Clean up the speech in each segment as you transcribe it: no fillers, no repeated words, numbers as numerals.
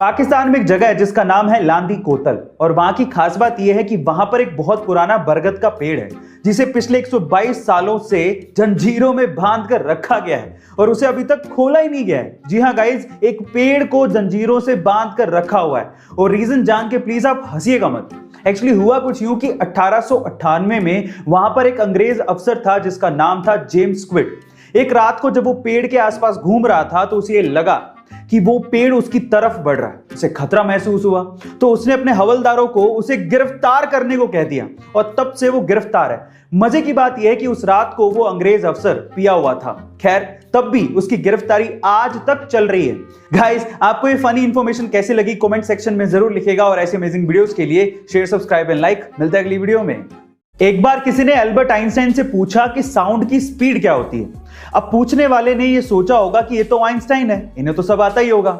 पाकिस्तान में एक जगह है जिसका नाम है लांदी कोतल और वहां की खास बात यह है कि वहां पर एक बहुत पुराना बरगद का पेड़ है जिसे पिछले 122 सालों से जंजीरों में बांध कर रखा गया है और उसे अभी तक खोला ही नहीं गया है। जी हाँ गाइज, एक पेड़ को जंजीरों से बांध कर रखा हुआ है और रीजन जान के प्लीज आप हंसिएगा मत। एक्चुअली हुआ कुछ यूं कि 1898 में वहां पर एक अंग्रेज अफसर था जिसका नाम था जेम्स स्क्विड। एक रात को जब वो पेड़ के आसपास घूम रहा था तो उसे लगा कि वो पेड़ उसकी तरफ बढ़ रहा है। उसे खतरा महसूस हुआ तो उसने अपने हवलदारों को उसे गिरफ्तार करने को कह दिया और तब से वो गिरफ्तार है। मजे की बात यह है कि उस रात को वो अंग्रेज अफसर पिया हुआ था। खैर, तब भी उसकी गिरफ्तारी आज तक चल रही है। गाइस, आपको ये फनी इंफॉर्मेशन कैसे लगी कमेंट सेक्शन में जरूर लिखिएगा और ऐसे अमेजिंग वीडियोस के लिए शेयर, सब्सक्राइब एंड लाइक। मिलता है अगली वीडियो में। एक बार किसी ने एल्बर्ट आइंस्टाइन से पूछा कि साउंड की स्पीड क्या होती है। अब पूछने वाले ने ये सोचा होगा कि ये तो आइंस्टाइन है, इन्हें तो सब आता ही होगा।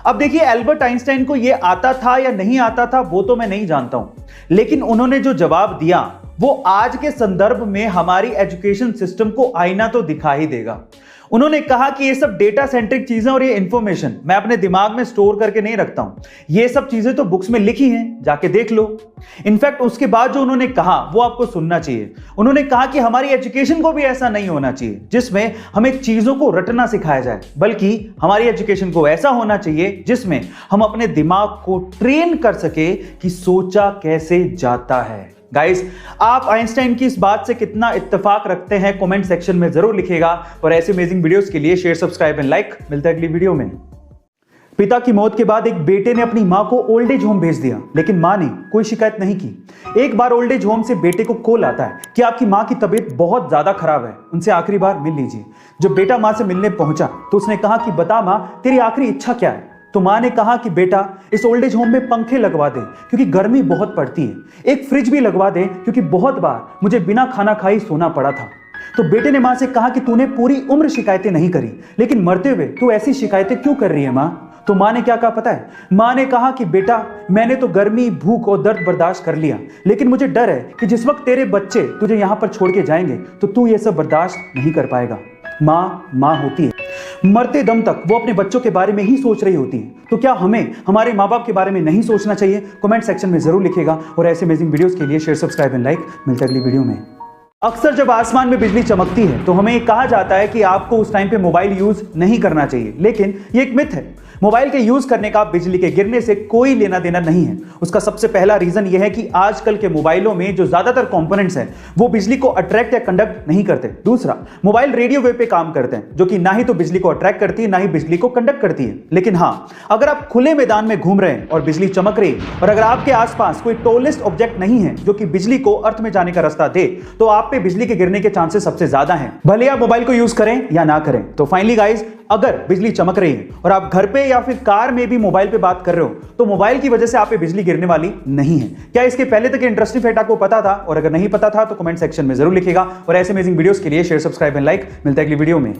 अब देखिए, एल्बर्ट आइंस्टाइन को ये आता था या नहीं आता था वो तो मैं नहीं जानता हूं, लेकिन उन्होंने जो जवाब दिया वो आज के संदर्भ में हमारी एजुकेशन सिस्टम को आईना तो दिखा ही देगा। उन्होंने कहा कि ये सब डेटा सेंट्रिक चीजें और ये इंफॉर्मेशन मैं अपने दिमाग में स्टोर करके नहीं रखता हूं, ये सब चीजें तो बुक्स में लिखी हैं, जाके देख लो। इनफैक्ट उसके बाद जो उन्होंने कहा वो आपको सुनना चाहिए। उन्होंने कहा कि हमारी एजुकेशन को भी ऐसा नहीं होना चाहिए जिसमें हमें चीजों को रटना सिखाया जाए, बल्कि हमारी एजुकेशन को ऐसा होना चाहिए जिसमें हम अपने दिमाग को ट्रेन कर सके कि सोचा कैसे जाता है। गाइस, आप आइंस्टाइन की इस बात से कितना इत्तेफाक रखते हैं कमेंट सेक्शन में जरूर लिखिएगा और ऐसे अमेजिंग वीडियोस के लिए शेयर, सब्सक्राइब एंड लाइक। मिलता है अगली वीडियो में। पिता की मौत के बाद एक बेटे ने अपनी मां को ओल्ड एज होम भेज दिया, लेकिन मां ने कोई शिकायत नहीं की। एक बार ओल्ड एज होम से बेटे को कॉल आता है कि आपकी मां की तबीयत बहुत ज्यादा खराब है, उनसे आखिरी बार मिल लीजिए। जब बेटा मां से मिलने पहुंचा तो उसने कहा कि बता मां, तेरी आखिरी इच्छा क्या है। तो मां ने कहा कि बेटा, इस ओल्ड एज होम में पंखे लगवा दे क्योंकि गर्मी बहुत पड़ती है। एक फ्रिज भी लगवा दे क्योंकि बहुत बार मुझे बिना खाना खाए सोना पड़ा था। तो बेटे ने मां से कहा कि तूने पूरी उम्र शिकायतें नहीं करी, लेकिन मरते हुए तू ऐसी शिकायतें क्यों कर रही है मां। तो मां ने क्या कहा पता है? मां ने कहा कि बेटा, मैंने तो गर्मी, भूख और दर्द बर्दाश्त कर लिया, लेकिन मुझे डर है कि जिस वक्त तेरे बच्चे तुझे यहां पर छोड़ के जाएंगे तो तू ये सब बर्दाश्त नहीं कर पाएगा। मां होती है, मरते दम तक वो अपने बच्चों के बारे में ही सोच रही होती है। तो क्या हमें हमारे माँ बाप के बारे में नहीं सोचना चाहिए? कमेंट सेक्शन में जरूर लिखिएगा और ऐसे अमेजिंग वीडियोस के लिए शेयर, सब्सक्राइब एंड लाइक। मिलते हैं अगली वीडियो में। अक्सर जब आसमान में बिजली चमकती है तो हमें कहा जाता है कि आपको उस टाइम पे मोबाइल यूज नहीं करना चाहिए, लेकिन ये एक मिथ है। मोबाइल के यूज करने का बिजली के गिरने से कोई लेना देना नहीं है। उसका सबसे पहला रीजन यह है कि आजकल के मोबाइलों में जो ज्यादातर कंपोनेंट्स हैं वो बिजली को अट्रैक्ट या कंडक्ट नहीं करते। दूसरा, मोबाइल रेडियो वेव पे काम करते हैं जो कि ना ही तो बिजली को अट्रैक्ट करती है ना ही बिजली को कंडक्ट करती है। लेकिन हाँ, अगर आप खुले मैदान में घूम रहे हैं और बिजली चमक रही है और अगर आपके आसपास कोई टॉलेस्ट ऑब्जेक्ट नहीं है जो कि बिजली को अर्थ में जाने का रास्ता दे, तो आप पे बिजली के गिरने के चांसेस सबसे ज्यादा हैं, भले आप मोबाइल को यूज करें या ना करें। तो फाइनली गाइज, अगर बिजली चमक रही है और आप घर पे या फिर कार में भी मोबाइल पे बात कर रहे हो तो मोबाइल की वजह से आप पे बिजली गिरने वाली नहीं है। क्या इसके पहले तक इंटरेस्टिंग फैक्ट आपको पता था? और अगर नहीं पता था तो कमेंट सेक्शन में जरूर लिखिएगा और ऐसे अमेजिंग वीडियोस के लिए शेयर, सब्सक्राइब एंड लाइक। मिलता है अगली वीडियो में।